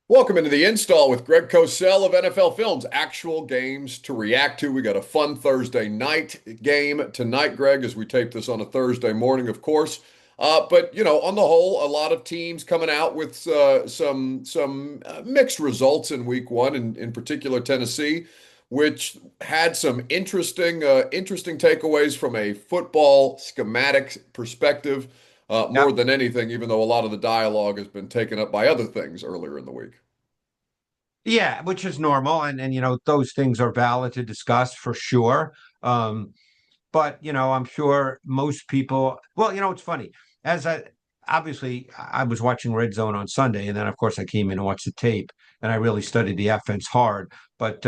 Welcome into the install with Greg Cosell of NFL Films. Actual games to react to. We got a fun Thursday night game tonight, Greg, as we tape this on a Thursday morning, of course. But on the whole, a lot of teams coming out with some mixed results in Week 1, in particular Tennessee, which had some interesting takeaways from a football schematic perspective. More Yep. than anything, even though a lot of the dialogue has been taken up by other things earlier in the week. Yeah, which is normal, and those things are valid to discuss for sure. Um, but I'm sure most people. Well, it's funny. As I obviously I was watching Red Zone on Sunday, and then of course I came in and watched the tape, and I really studied the offense hard. But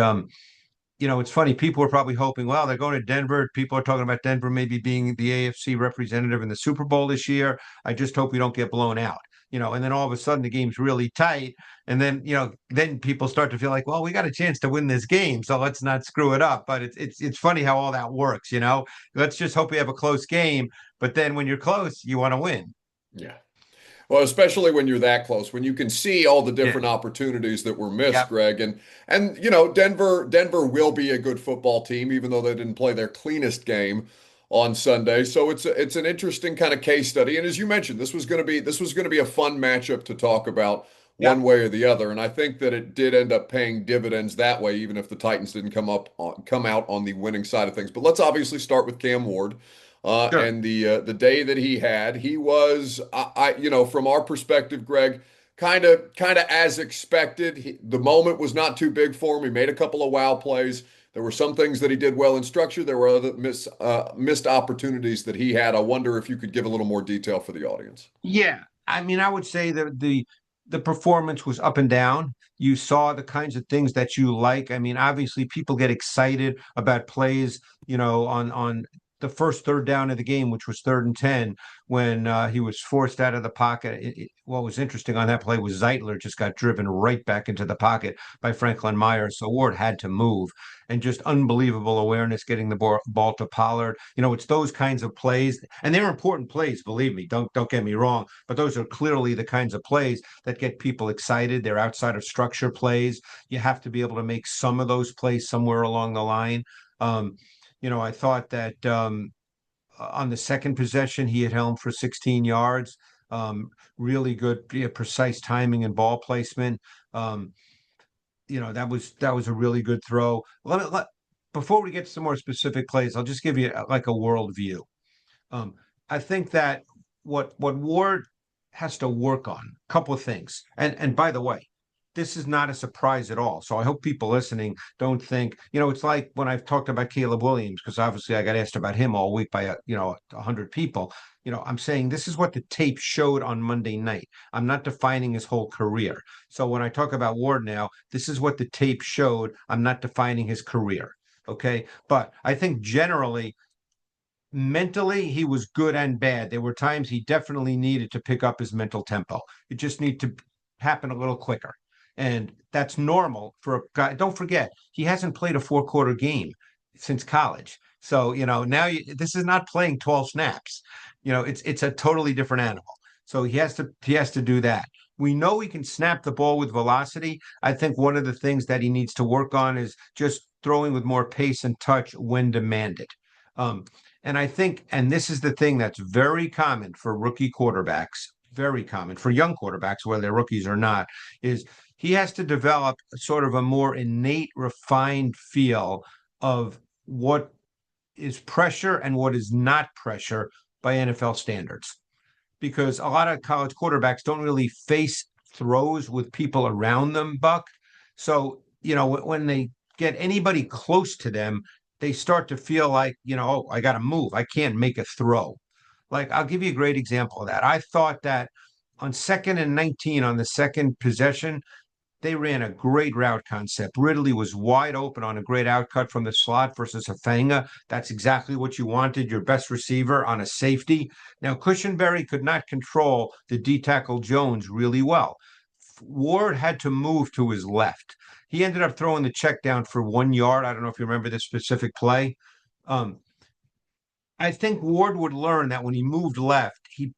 it's funny. People were probably hoping, well, they're going to Denver. People are talking about Denver maybe being the AFC representative in the Super Bowl this year. I just hope we don't get blown out. And then all of a sudden the game's really tight. And then, then people start to feel like, well, we got a chance to win this game, so let's not screw it up. But it's funny how all that works. Let's just hope we have a close game. But then when you're close, you want to win. Yeah. Well, especially when you're that close, when you can see all the Yeah. different opportunities that were missed, Yep. Greg, and Denver will be a good football team, even though they didn't play their cleanest game on Sunday. So it's an interesting kind of case study. And as you mentioned, this was going to be a fun matchup to talk about one Yep. way or the other. And I think that it did end up paying dividends that way, even if the Titans didn't come out on the winning side of things. But let's obviously start with Cam Ward. Sure. And the day that he had, he was, from our perspective, Greg, kind of as expected. The moment was not too big for him. He made a couple of wow plays. There were some things that he did well in structure. There were other missed opportunities that he had. I wonder if you could give a little more detail for the audience. Yeah, I mean, I would say that the performance was up and down. You saw the kinds of things that you like. I mean, obviously, people get excited about plays, on the first third down of the game, which was 3rd and 10, when he was forced out of the pocket. What was interesting on that play was Zeitler just got driven right back into the pocket by Franklin Myers. So Ward had to move, and just unbelievable awareness getting the ball to Pollard. It's those kinds of plays, and they're important plays, believe me. Don't get me wrong, but those are clearly the kinds of plays that get people excited. They're outside of structure plays. You have to be able to make some of those plays somewhere along the line. Um, I thought that on the second possession, he had held for 16 yards. Really good, yeah, precise timing and ball placement. Um, that was a really good throw. Before we get to some more specific plays, I'll just give you like a world view. Um, I think that what Ward has to work on, a couple of things. And by the way, this is not a surprise at all. So I hope people listening don't think, it's like when I've talked about Caleb Williams, because obviously I got asked about him all week by 100 people. I'm saying this is what the tape showed on Monday night. I'm not defining his whole career. So when I talk about Ward now, this is what the tape showed. I'm not defining his career. Okay. But I think generally mentally he was good and bad. There were times he definitely needed to pick up his mental tempo. It just needed to happen a little quicker. And that's normal for a guy. Don't forget, he hasn't played a four-quarter game since college. So, now this is not playing 12 snaps. It's a totally different animal. So he has to do that. We know he can snap the ball with velocity. I think one of the things that he needs to work on is just throwing with more pace and touch when demanded. Um, and I think, and this is the thing that's very common for rookie quarterbacks, very common for young quarterbacks, whether they're rookies or not, is he has to develop sort of a more innate, refined feel of what is pressure and what is not pressure by NFL standards. Because a lot of college quarterbacks don't really face throws with people around them, Buck. So, when they get anybody close to them, they start to feel like, oh, I got to move. I can't make a throw. Like, I'll give you a great example of that. I thought that on 2nd and 19 on the second possession, they ran a great route concept. Ridley was wide open on a great outcut from the slot versus Hafanga. That's exactly what you wanted, your best receiver on a safety. Now, Cushenberry could not control the D tackle Jones really well. Ward had to move to his left. He ended up throwing the check down for 1 yard. I don't know if you remember this specific play. Um, I think Ward would learn that when he moved left, he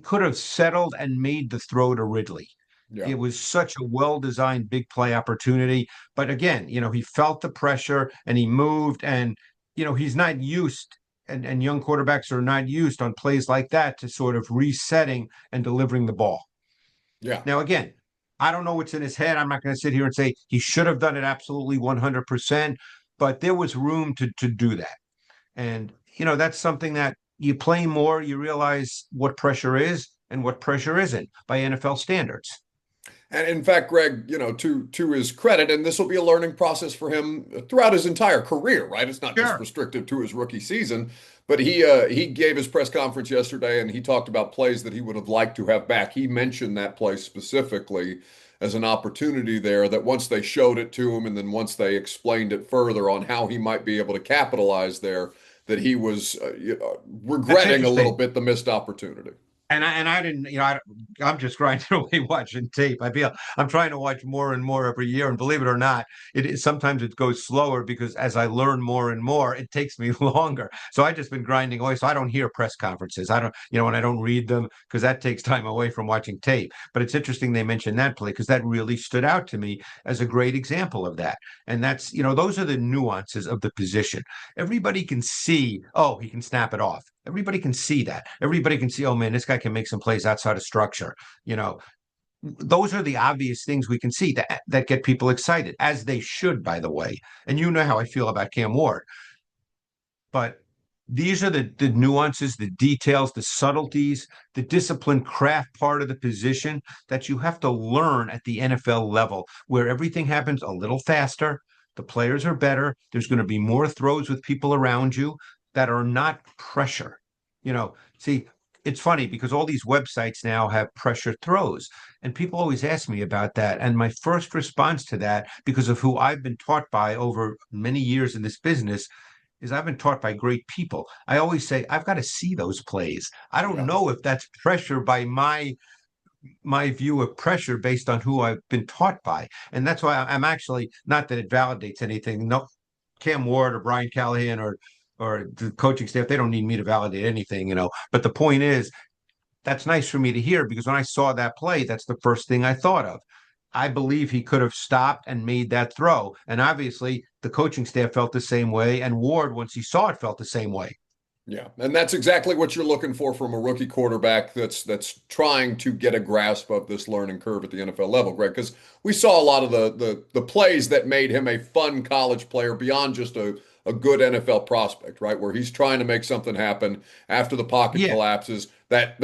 could have settled and made the throw to Ridley. Yeah. It was such a well-designed big play opportunity. But again, he felt the pressure and he moved, and he's not used, and young quarterbacks are not used on plays like that to sort of resetting and delivering the ball. Yeah. Now, again, I don't know what's in his head. I'm not going to sit here and say he should have done it absolutely 100%, but there was room to do that. And, that's something that you play more, you realize what pressure is and what pressure isn't by NFL standards. And in fact, Greg, to his credit, and this will be a learning process for him throughout his entire career, right? It's not just Sure. restricted to his rookie season, but he gave his press conference yesterday and he talked about plays that he would have liked to have back. He mentioned that play specifically as an opportunity there that once they showed it to him and then once they explained it further on how he might be able to capitalize there, that he was That's regretting a little interesting. bit the missed opportunity. And I didn't, I'm just grinding away watching tape. I feel I'm trying to watch more and more every year, and believe it or not, sometimes it goes slower because as I learn more and more, it takes me longer. So I just been grinding away. So I don't hear press conferences. I don't, when I don't read them because that takes time away from watching tape. But it's interesting they mentioned that play because that really stood out to me as a great example of that. And that's, those are the nuances of the position. Everybody can see, oh, he can snap it off. Everybody can see that. Everybody can see, oh man, this guy can make some plays outside of structure. You know, those are the obvious things we can see that get people excited, as they should, by the way. And you know how I feel about Cam Ward. But these are the nuances, the details, the subtleties, the discipline craft part of the position that you have to learn at the NFL level, where everything happens a little faster. The players are better. There's going to be more throws with people around you that are not pressure. See, it's funny because all these websites now have pressure throws, and people always ask me about that. And my first response to that, because of who I've been taught by over many years in this business, is I've been taught by great people. I always say I've got to see those plays. I don't Yeah. know if that's pressure by my view of pressure based on who I've been taught by. And that's why I'm actually, not that it validates anything. No, Cam Ward or Brian Callahan or the coaching staff, they don't need me to validate anything. But the point is, that's nice for me to hear because when I saw that play, that's the first thing I thought of. I believe he could have stopped and made that throw. And obviously, the coaching staff felt the same way. And Ward, once he saw it, felt the same way. Yeah, and that's exactly what you're looking for from a rookie quarterback that's trying to get a grasp of this learning curve at the NFL level, Greg, because we saw a lot of the plays that made him a fun college player beyond just a good NFL prospect, right? Where he's trying to make something happen after the pocket Yeah, collapses. That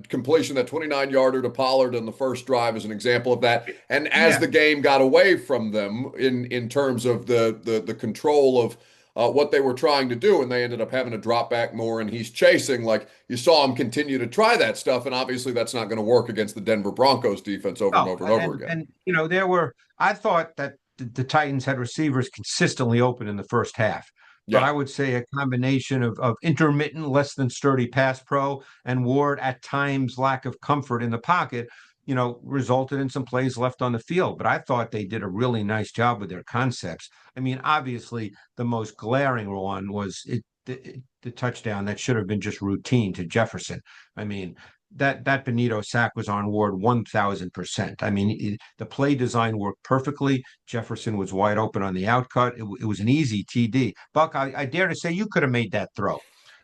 completion, that 29-yarder to Pollard in the first drive is an example of that. And as yeah, the game got away from them in terms of the control of what they were trying to do, and they ended up having to drop back more. And he's chasing, like you saw him continue to try that stuff, and obviously that's not going to work against the Denver Broncos defense over and oh, over and over and again. and there were. I thought that the Titans had receivers consistently open in the first half, but Yeah, I would say a combination of intermittent, less than sturdy pass pro and Ward at times lack of comfort in the pocket. Resulted in some plays left on the field. But I thought they did a really nice job with their concepts. I mean, obviously, the most glaring one was the touchdown that should have been just routine to Jefferson. I mean, that Benito sack was on Ward 1,000%. I mean, the play design worked perfectly. Jefferson was wide open on the outcut. It was an easy TD. Buck, I dare to say you could have made that throw.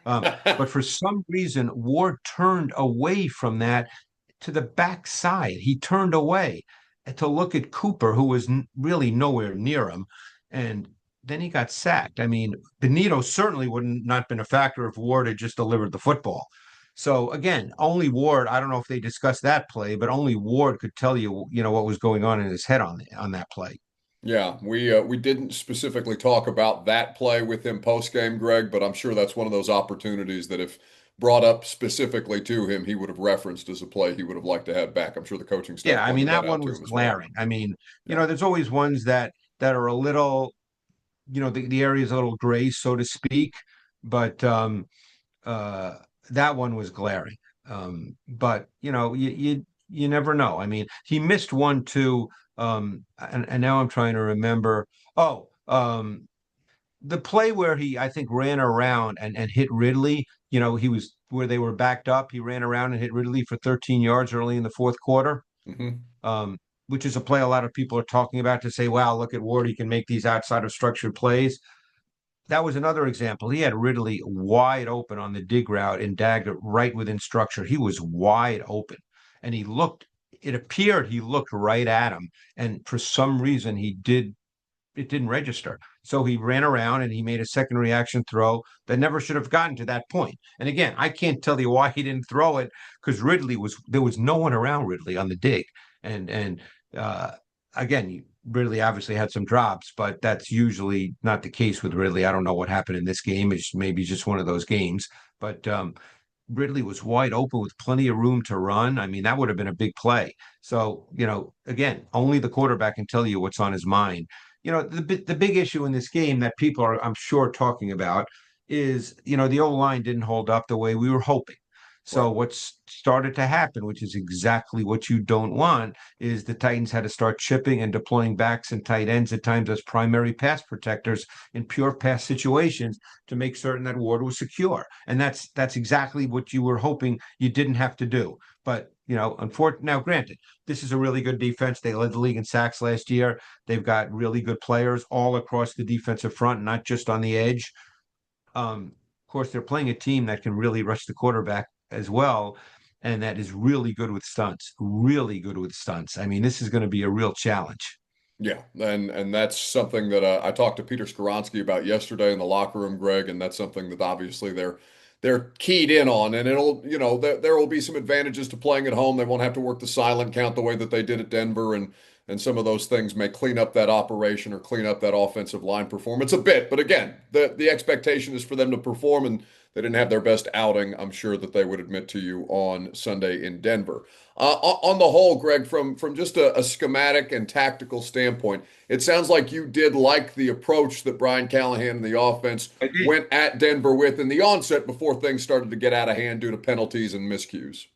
But for some reason, Ward turned away from that to the backside. He turned away to look at Cooper, who was really nowhere near him. And then he got sacked. I mean, Benito certainly would not been a factor if Ward had just delivered the football. So again, only Ward. I don't know if they discussed that play, but only Ward could tell you, what was going on in his head on that play. yeah, we didn't specifically talk about that play with him post game, Greg, but I'm sure that's one of those opportunities that if brought up specifically to him, he would have referenced as a play he would have liked to have back. I'm sure the coaching Yeah, staff I mean pointed that that out one to was him as well. glaring. I mean, Yeah. there's always ones that are a little, the area is a little gray, so to speak, but uh, that one was glaring. But you never know. I mean, he missed one too, and now I'm trying to remember. Oh, the play where he I think ran around and hit Ridley. He was where they were backed up. He ran around and hit Ridley for 13 yards early in the fourth quarter. Hmm. um, which is a play a lot of people are talking about to say, wow, look at Ward. He can make these outside of structured plays. That was another example. He had Ridley wide open on the dig route and dagger right within structure. He was wide open and it appeared he looked right at him. And for some reason, it didn't register. So he ran around and he made a second reaction throw that never should have gotten to that point. And again, I can't tell you why he didn't throw it because there was no one around Ridley on the dig. And uh, again, Ridley obviously had some drops, but that's usually not the case with Ridley. I don't know what happened in this game. It's maybe just one of those games. But Ridley was wide open with plenty of room to run. I mean, that would have been a big play. So, again, only the quarterback can tell you what's on his mind. The big issue in this game that people are, I'm sure, talking about is, the O line didn't hold up the way we were hoping. So Right. what's started to happen, which is exactly what you don't want, is the Titans had to start chipping and deploying backs and tight ends at times as primary pass protectors in pure pass situations to make certain that Ward was secure. And that's exactly what you were hoping you didn't have to do. But unfortunately, now granted, this is a really good defense. They led the league in sacks last year. They've got really good players all across the defensive front, not just on the edge. Of course, they're playing a team that can really rush the quarterback as well, and that is really good with stunts. Really good with stunts. I mean, this is going to be a real challenge. Yeah, and that's something that I talked to Peter Skoronsky about yesterday in the locker room, Greg, and that's something that obviously they're keyed in on, and it'll, there will be some advantages to playing at home. They won't have to work the silent count the way that they did at Denver, and some of those things may clean up that operation or clean up that offensive line performance a bit. But again, the expectation is for them to perform, and they didn't have their best outing, I'm sure that they would admit to you on Sunday in Denver. On the whole, Greg, from just a schematic and tactical standpoint, it sounds like you did like the approach that Brian Callahan and the offense I did. went at Denver with in the onset before things started to get out of hand due to penalties and miscues.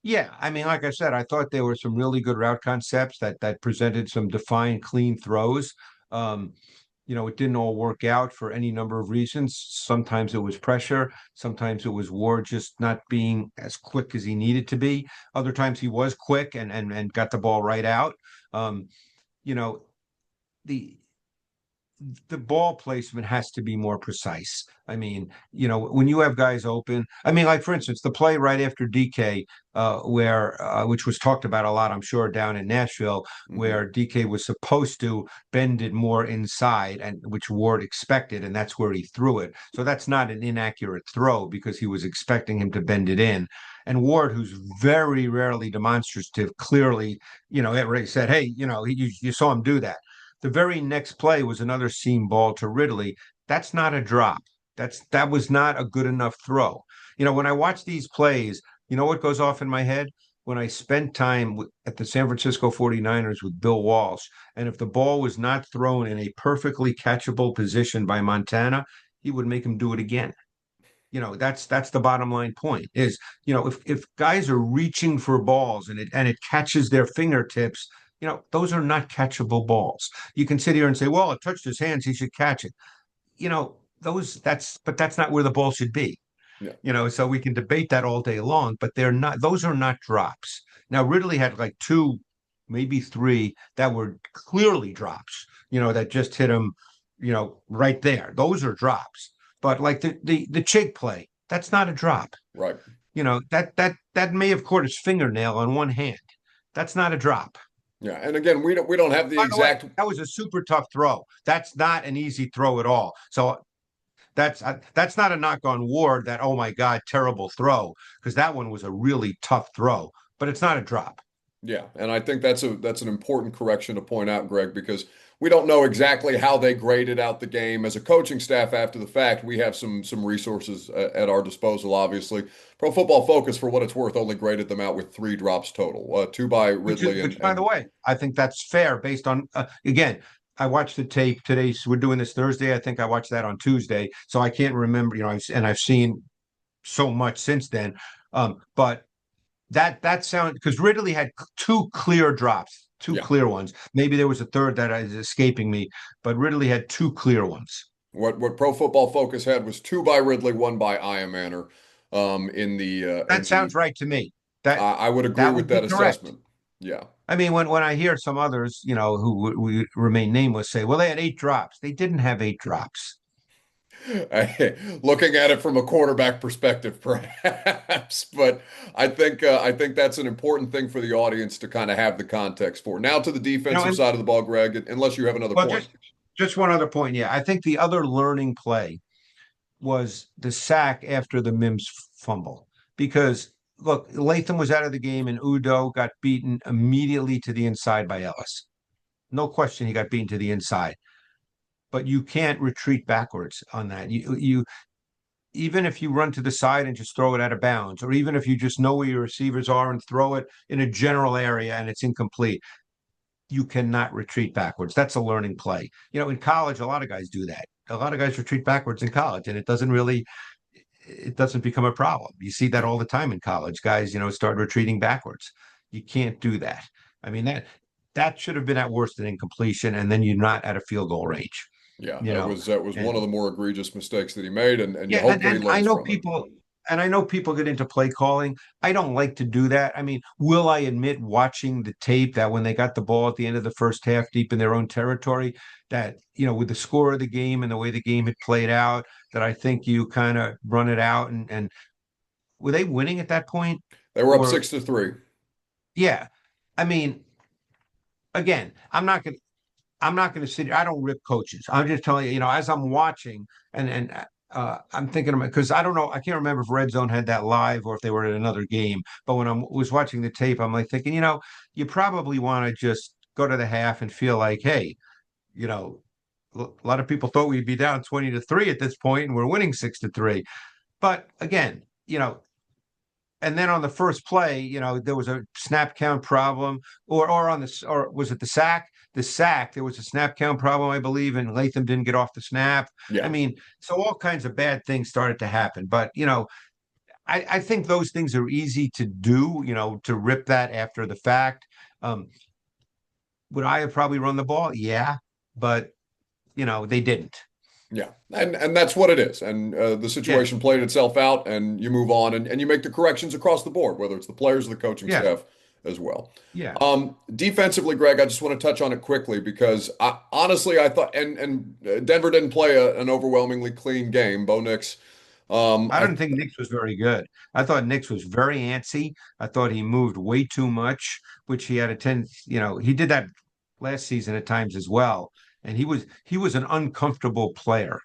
Yeah, I mean, like I said, I thought there were some really good route concepts that presented some defined, clean throws. Um, it didn't all work out for any number of reasons. Sometimes it was pressure, sometimes it was Ward just not being as quick as he needed to be. Other times he was quick and got the ball right out. Um, you know, the the ball placement has to be more precise. I mean, when you have guys open, I mean, like for instance, the play right after DK, where which was talked about a lot, I'm sure, down in Nashville, Hmm. where DK was supposed to bend it more inside, and which Ward expected, and that's where he threw it. So that's not an inaccurate throw because he was expecting him to bend it in. And Ward, who's very rarely demonstrative, clearly, everybody said, "Hey, you saw him do that." The very next play was another seam ball to Ridley. That's not a drop. That was not a good enough throw. When I watch these plays, what goes off in my head? When I spent time at the San Francisco 49ers with Bill Walsh, and if the ball was not thrown in a perfectly catchable position by Montana, he would make him do it again. That's the bottom line point is, if guys are reaching for balls and it catches their fingertips, those are not catchable balls. You can sit here and say, well, it touched his hands, he should catch it. But that's not where the ball should be. Yeah. So we can debate that all day long, but those are not drops. Now Ridley had like two, maybe three that were clearly drops, that just hit him, right there. Those are drops. But like the Chig play, that's not a drop. Right. That may have caught his fingernail on one hand. That's not a drop. Yeah. And again, we don't have the By the way, exact. that was a super tough throw. That's not an easy throw at all. So that's not a knock on Ward that, oh my God, terrible throw, because that one was a really tough throw, but it's not a drop. Yeah, and I think that's an important correction to point out, Greg, because we don't know exactly how they graded out the game as a coaching staff after the fact. We have some resources at our disposal, obviously. Pro Football Focus, for what it's worth, only graded them out with three drops total, two by Ridley Which, by the way, I think that's fair based on, again, I watched the tape today. So we're doing this Thursday. I think I watched that on Tuesday. So I can't remember, I've seen so much since then. But that sound because Ridley had two clear drops, two yeah. clear ones. Maybe there was a third that is escaping me, but Ridley had two clear ones. What Pro Football Focus had was two by Ridley, one by Iamaner, in the That sounds right to me. I would agree That with would be that correct. assessment. Yeah. I mean, when I hear some others, who remain nameless say, well, they had 8 drops. They didn't have 8 drops. Looking at it from a quarterback perspective, perhaps, but I think that's an important thing for the audience to kind of have the context for. Now to the defensive And side of the ball, Greg, unless you have another well, point. just one other point. Yeah, I think the other learning play was the sack after the Mims fumble. Because look, Latham was out of the game and Udo got beaten immediately to the inside by Ellis. No question he got beaten to the inside. But you can't retreat backwards on that. You even if you run to the side and just throw it out of bounds, or even if you just know where your receivers are and throw it in a general area and it's incomplete, you cannot retreat backwards. That's a learning play. In college, a lot of guys do that. A lot of guys retreat backwards in college, and it doesn't become a problem. You see that all the time in college. Guys, start retreating backwards. You can't do that. I mean, that should have been at worst an incompletion, and then you're not at a field goal range. Yeah, You know, that was one of and the more egregious mistakes that he made, and you yeah, hope and, that he and I learns know from it. people, and I know people get into play calling. I don't like to do that. I mean, will I admit watching the tape that when they got the ball at the end of the first half deep in their own territory, that, with the score of the game and the way the game had played out, that I think you kind of run it out and were they winning at that point? They were up Or 6-3. yeah. I mean, again, I'm not gonna sit here. I don't rip coaches. I'm just telling you, as I'm watching and I'm thinking about because I don't know, I can't remember if Red Zone had that live or if they were at another game. But when I was watching the tape, I'm like thinking, you probably want to just go to the half and feel like, hey, you know, a lot of people thought we'd be down 20-3 at this point, and we're winning 6-3. But again, and then on the first play, there was a snap count problem, or was it the sack? The sack, there was a snap count problem, I believe, and Latham didn't get off the snap. I Yeah. mean, so all kinds of bad things started to happen. But I think those things are easy to do. To rip that after the fact. Um, would I have probably run the ball? Yeah, but they didn't. Yeah, and that's what it is. And the Yeah, situation played itself out, and you move on, and you make the corrections across the board, whether it's the players or the coaching yeah, staff as well. yeah. Defensively, Greg, I just want to touch on it quickly because honestly, I thought, and Denver didn't play an overwhelmingly clean game. Bo Nix, I don't think Nix was very good. I thought Nix was very antsy. I thought he moved way too much, which he had a tendency, he did that last season at times as well. And he was an uncomfortable player.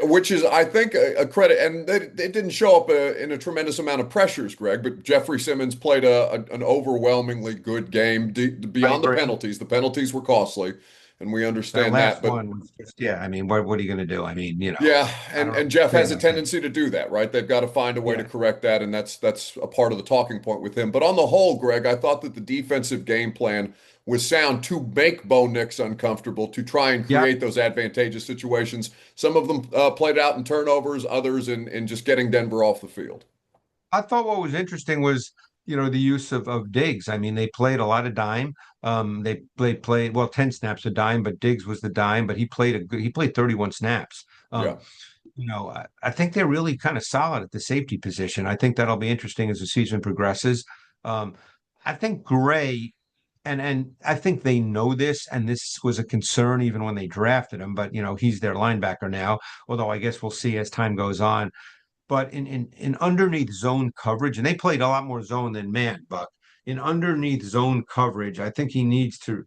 which is, I think, a credit, and they didn't show up in a tremendous amount of pressures, Greg. But Jeffrey Simmons played an overwhelmingly good game I beyond the agree. penalties. The penalties were costly, and we That understand that. last But one was just, yeah, I mean, what are you going to do? I mean, yeah, I don't know and what to Jeff say has a about that. tendency to do that, right? They've got to find a way to Yeah. correct that, and that's a part of the talking point with him. But on the whole, Greg, I thought that the defensive game plan was sound to make Bo Nix uncomfortable, to try and Yep. create those advantageous situations. Some of them played out in turnovers, others in just getting Denver off the field. I thought what was interesting was, the use of Diggs. I mean, they played a lot of dime. They played well 10 snaps a dime, but Diggs was the dime, but he played 31 snaps. Yeah. I think they're really kind of solid at the safety position. I think that'll be interesting as the season progresses. Um, I think Gray and I think they know this, and this was a concern even when they drafted him, but he's their linebacker now, although I guess we'll see as time goes on. But in underneath zone coverage, and they played a lot more zone than man, Buck. In underneath zone coverage, I think he needs to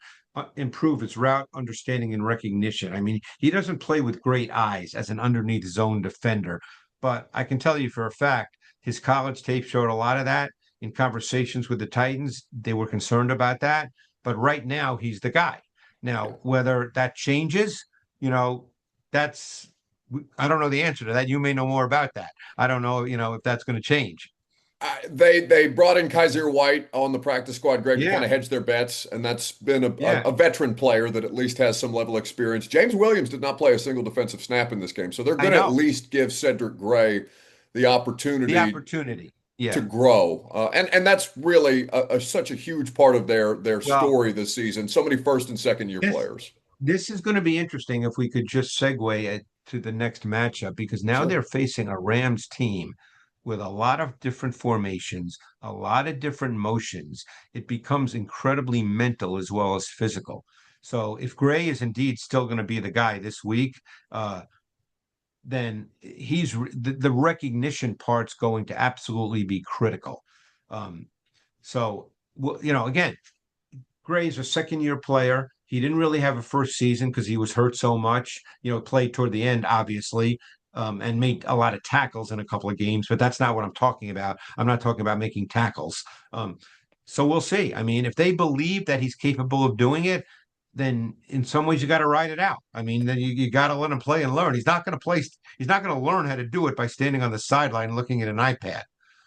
improve his route understanding and recognition. I mean, he doesn't play with great eyes as an underneath zone defender, but I can tell you for a fact, his college tape showed a lot of that. In conversations with the Titans, they were concerned about that. But right now, he's the guy. Yeah. Now, whether that changes, that's I don't know the answer to that. You may know more about that. I don't know, if that's going to change. They brought in Kaiser White on the practice squad, Greg, to kind Yeah, of hedge their bets, and that's been yeah, a veteran player that at least has some level of experience. James Williams did not play a single defensive snap in this game, so they're I going to at know least give Cedric Gray the the opportunity opportunity. to Yeah. grow, and that's really such a huge part of their Well, story this season. So many first and second year this players. this is going to be interesting if we could just segue it to the next matchup because now Sure. they're facing a Rams team with a lot of different formations, a lot of different motions, it becomes incredibly mental as well as physical. So if Gray is indeed still going to be the guy this week, uh, then the recognition part's going to absolutely be critical. Um, so, again, Gray's a second year player. He didn't really have a first season because he was hurt so much. Played toward the end, obviously, and made a lot of tackles in a couple of games. But that's not what I'm talking about. I'm not talking about making tackles. So we'll see. I mean, if they believe that he's capable of doing it, then in some ways you got to ride it out. I mean, then you got to let him play and learn. He's not going to play. He's not going to learn how to do it by standing on the sideline looking at an iPad.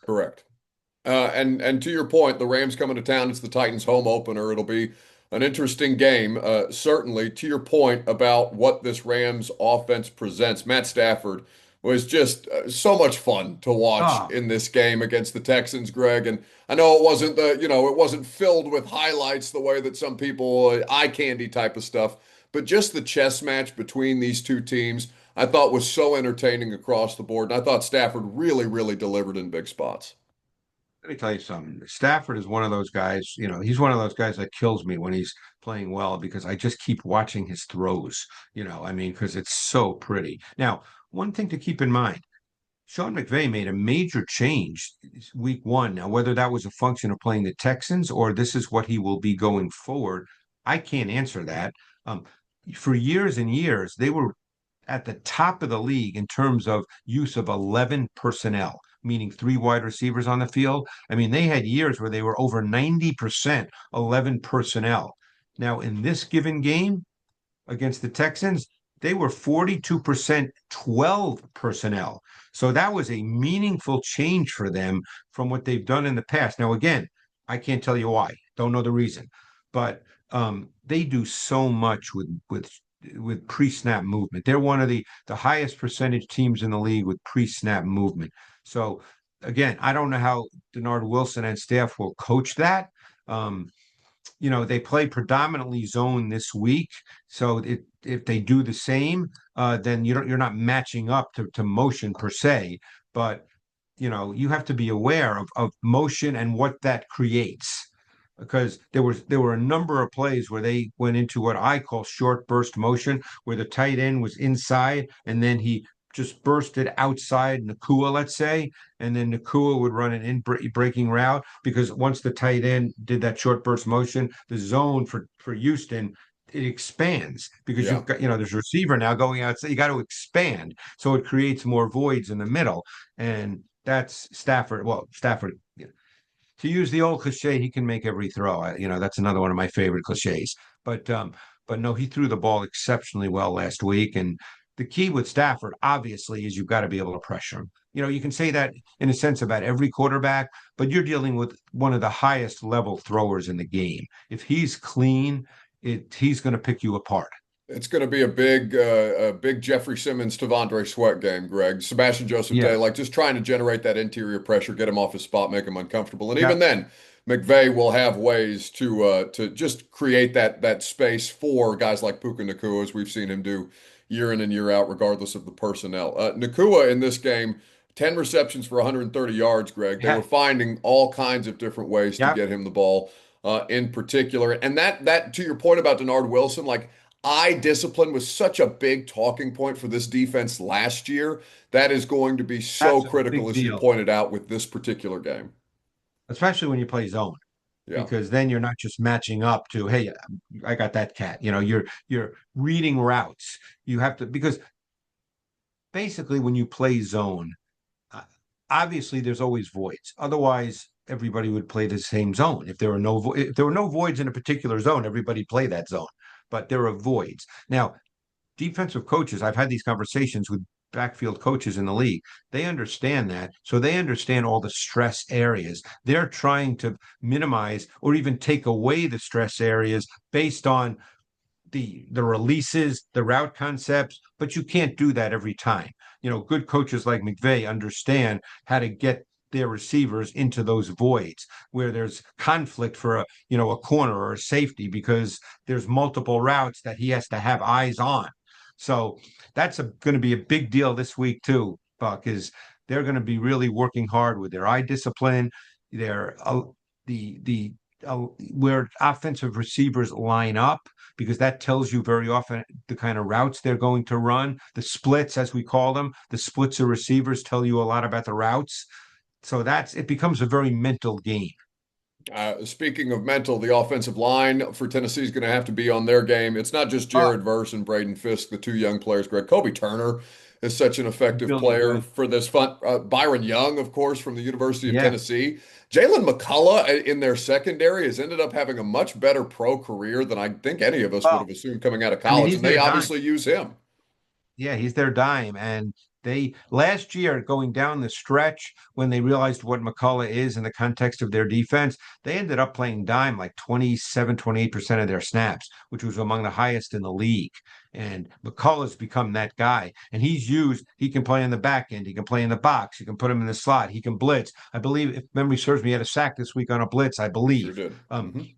Correct. And to your point, the Rams coming to town. It's the Titans' home opener. It'll be an interesting game. Certainly, to your point about what this Rams offense presents, Matt Stafford was just so much fun to watch Ah, in this game against the Texans, Greg. And I know it wasn't it wasn't filled with highlights the way that some people eye candy type of stuff, but just the chess match between these two teams, I thought was so entertaining across the board. And I thought Stafford really, really delivered in big spots. let me tell you something. Stafford is one of those guys, he's one of those guys that kills me when he's playing well because I just keep watching his throws, I mean, because it's so pretty. Now, one thing to keep in mind, Sean McVay made a major change week one. Now, whether that was a function of playing the Texans or this is what he will be going forward, I can't answer that. Um, for years and years, they were at the top of the league in terms of use of 11 personnel, meaning three wide receivers on the field. I mean, they had years where they were over 90% 11 personnel. Now, in this given game against the Texans, they were 42% 12 personnel. So that was a meaningful change for them from what they've done in the past. Now, again, I can't tell you why, don't know the reason, but they do so much with pre-snap movement. They're one of the highest percentage teams in the league with pre-snap movement. So again, I don't know how Denard Wilson and staff will coach that. Um, they play predominantly zone this week. So if they do the same, then you're not matching up to motion per se, but you have to be aware of motion and what that creates. Because there were a number of plays where they went into what I call short burst motion, where the tight end was inside and then he just bursted outside Nakua, let's say, and then Nakua would run an breaking route because once the tight end did that short burst motion, the zone for Houston it expands because Yeah. you've got there's a receiver now going out, so you got to expand, so it creates more voids in the middle, and that's Stafford. Well, Stafford. To use the old cliche, he can make every throw. That's another one of my favorite cliches. But no, he threw the ball exceptionally well last week. And the key with Stafford, obviously, is you've got to be able to pressure him. You can say that in a sense about every quarterback, but you're dealing with one of the highest level throwers in the game. If he's clean, he's going to pick you apart. It's going to be a big Jeffrey Simmons, Tavondre Sweat game, Greg. Sebastian Joseph Day, Yes. like just trying to generate that interior pressure, get him off his spot, make him uncomfortable. And even Yep. then, McVay will have ways to just create that space for guys like Puka Nacua, as we've seen him do year in and year out, regardless of the personnel. Nacua in this game, 10 receptions for 130 yards, Greg. They were Yeah. finding all kinds of different ways to Yep. get him the ball in particular. And that to your point about Denard Wilson, like eye discipline was such a big talking point for this defense last year. That is going to be so That's a critical, big as you deal, pointed out, with this particular game. especially when you play zone, Yeah. because then you're not just matching up to, hey, I got that cat. You're reading routes. You have to because basically when you play zone, uh, obviously there's always voids. Otherwise, everybody would play the same zone. If there were no voids in a particular zone, everybody play that zone. But there are voids. Now, defensive coaches, I've had these conversations with backfield coaches in the league. They understand that. So they understand all the stress areas. They're trying to minimize or even take away the stress areas based on the releases, the route concepts, but you can't do that every time. Good coaches like McVay understand how to get their receivers into those voids where there's conflict for a corner or a safety because there's multiple routes that he has to have eyes on. So that's going to be a big deal this week too, Buck, is they're going to be really working hard with their eye discipline, their the where offensive receivers line up, because that tells you very often the kind of routes they're going to run. The splits, as we call them, the splits of receivers tell you a lot about the routes. So that's it becomes a very mental game. Speaking of mental, the offensive line for Tennessee is going to have to be on their game. It's not just Oh, Jared Verse and Braden Fisk, the two young players. Greg Kobe Turner is such an effective really player good. for this fun. Byron Young, of course, from the University of Yeah. Tennessee. Jalen McCullough in their secondary has ended up having a much better pro career than I think any of us would Well, have assumed coming out of I mean, college, he's and they their dime. obviously use him. Yeah, he's their dime. And they last year going down the stretch when they realized what McCullough is in the context of their defense, they ended up playing dime like 27, 28% of their snaps, which was among the highest in the league. And McCullough's become that guy. And he can play in the back end, he can play in the box, you can put him in the slot, he can blitz. I believe, if memory serves me, he had a sack this week on a blitz, I Sure believe. did. Um,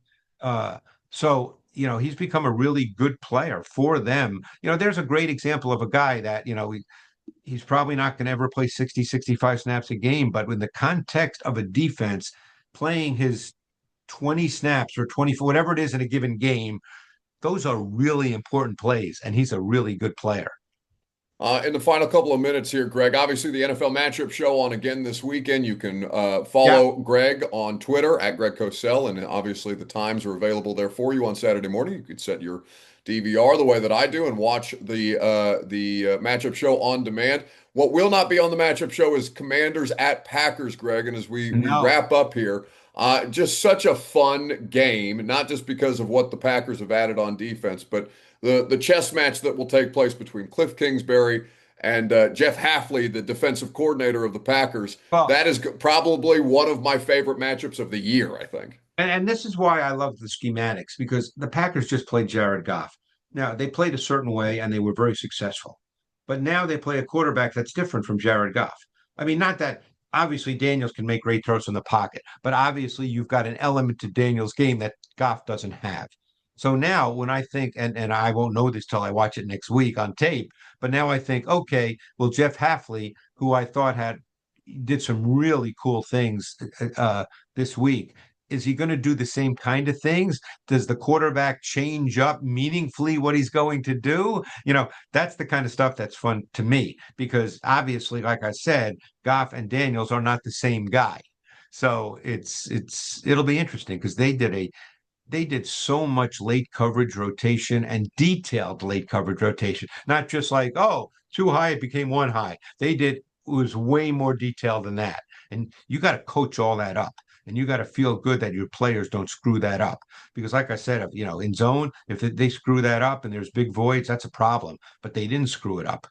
so, he's become a really good player for them. There's a great example of a guy that, he's probably not going to ever play 60, 65 snaps a game, but in the context of a defense, playing his 20 snaps or 24, whatever it is in a given game, those are really important plays, and he's a really good player. In the final couple of minutes here, Greg, obviously the NFL matchup show on again this weekend. You can Yeah. follow Greg on Twitter at Greg Cosell, and obviously the times are available there for you on Saturday morning. You could set your DVR the way that I do and watch the matchup show on demand. What will not be on the matchup show is Commanders at Packers, Greg. And as we No. wrap up here, just such a fun game, not just because of what the Packers have added on defense, but the chess match that will take place between Cliff Kingsbury and Jeff Hafley, the defensive coordinator of the Packers. Well, That is probably one of my favorite matchups of the year, I think. and this is why I love the schematics, because the Packers just played Jared Goff. Now, they played a certain way and they were very successful. But now they play a quarterback that's different from Jared Goff. I mean, not that obviously Daniels can make great throws in the pocket, but obviously you've got an element to Daniels' game that Goff doesn't have. So now when I think, and I won't know this till I watch it next week on tape, but now I think, okay, well, Jeff Hafley, who I thought did some really cool things this week. Is he going to do the same kind of things? Does the quarterback change up meaningfully what he's going to do? That's the kind of stuff that's fun to me because obviously, like I said, Goff and Daniels are not the same guy. So it'll be interesting because they did so much late coverage rotation and detailed late coverage rotation, not just like, oh, too high, it became one high. It was way more detailed than that. And you got to coach all that up. And you got to feel good that your players don't screw that up. Because, like I said, in zone, if they screw that up and there's big voids, that's a problem. But they didn't screw it up.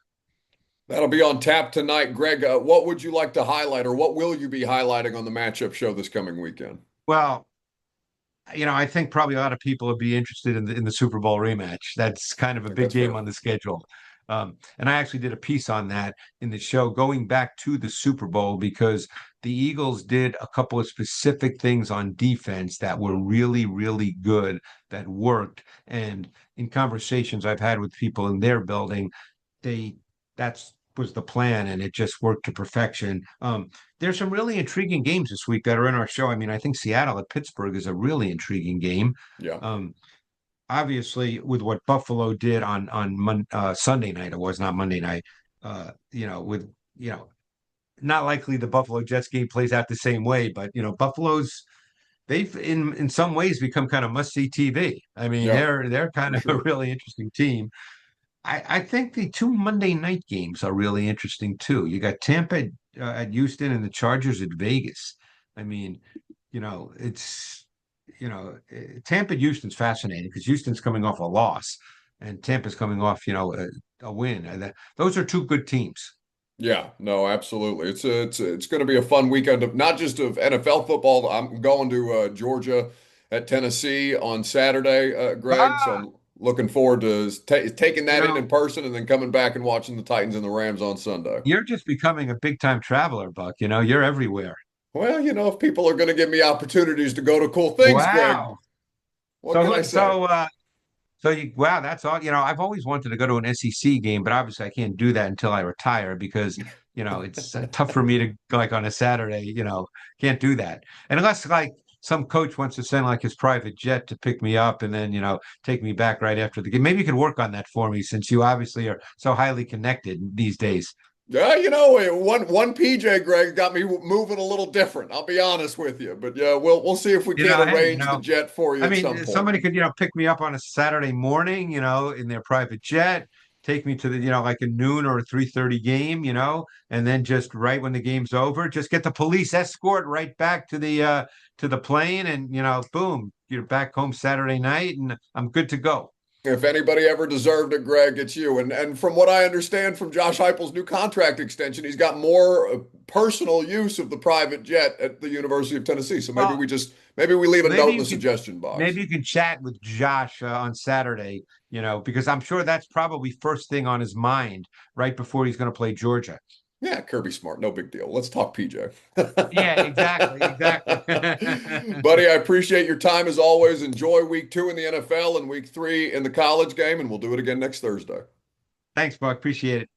That'll be on tap tonight. Greg, what would you like to highlight or what will you be highlighting on the matchup show this coming weekend? Well, I think probably a lot of people would be interested in the Super Bowl rematch. That's kind of I a think big that's game fair. on the schedule. And I actually did a piece on that in the show going back to the Super Bowl because the Eagles did a couple of specific things on defense that were really, really good, that worked. And in conversations I've had with people in their building, they that's was the plan and it just worked to perfection. There's some really intriguing games this week that are in our show. I mean, I think Seattle at Pittsburgh is a really intriguing game. Yeah. Um, Obviously, with what Buffalo did on Sunday night, it was not Monday night. With not likely the Buffalo Jets game plays out the same way, but Buffalo's they've in some ways become kind of must see TV. I mean, Yeah, they're kind for of a sure. really interesting team. I think the two Monday night games are really interesting too. You got Tampa at Houston and the Chargers at Vegas. I mean, it's Tampa Houston's fascinating because Houston's coming off a loss and Tampa's coming off a win. And those are two good teams. Yeah, no, absolutely. It's going to be a fun weekend of not just of NFL football. I'm going to Georgia at Tennessee on Saturday, Greg. So Ah, I'm looking forward to taking you that in know, person and then coming back and watching the Titans and the Rams on Sunday. you're just becoming a big time traveler, Buck. You're everywhere. Well, if people are going to give me opportunities to go to cool things, Greg, Wow. what can I So say? so wow, that's all. I've always wanted to go to an SEC game, but obviously I can't do that until I retire because It's tough for me to like on a Saturday, can't do that. And unless like some coach wants to send like his private jet to pick me up and then, take me back right after the game. Maybe you could work on that for me since you obviously are so highly connected these days. Yeah, one PJ Greg got me moving a little different. I'll be honest with you, but yeah, we'll see if we can't Hey, arrange the jet for you I at some mean, point. somebody could, pick me up on a Saturday morning, in their private jet, take me to the, like a noon or a 3:30 game, and then just right when the game's over, just get the police escort right back to the plane and, boom, you're back home Saturday night and I'm good to go. If anybody ever deserved it, Greg, it's you. And from what I understand from Josh Heupel's new contract extension, he's got more personal use of the private jet at the University of Tennessee. So Well, maybe we leave a maybe note in the you can suggestion box. maybe you can chat with Josh on Saturday, because I'm sure that's probably first thing on his mind right before he's going to play Georgia. Yeah, Kirby Smart, no big deal. Let's talk PJ. Yeah, exactly, exactly. Buddy, I appreciate your time as always. Enjoy week 2 in the NFL and week 3 in the college game, and we'll do it again next Thursday. Thanks, Buck. Appreciate it.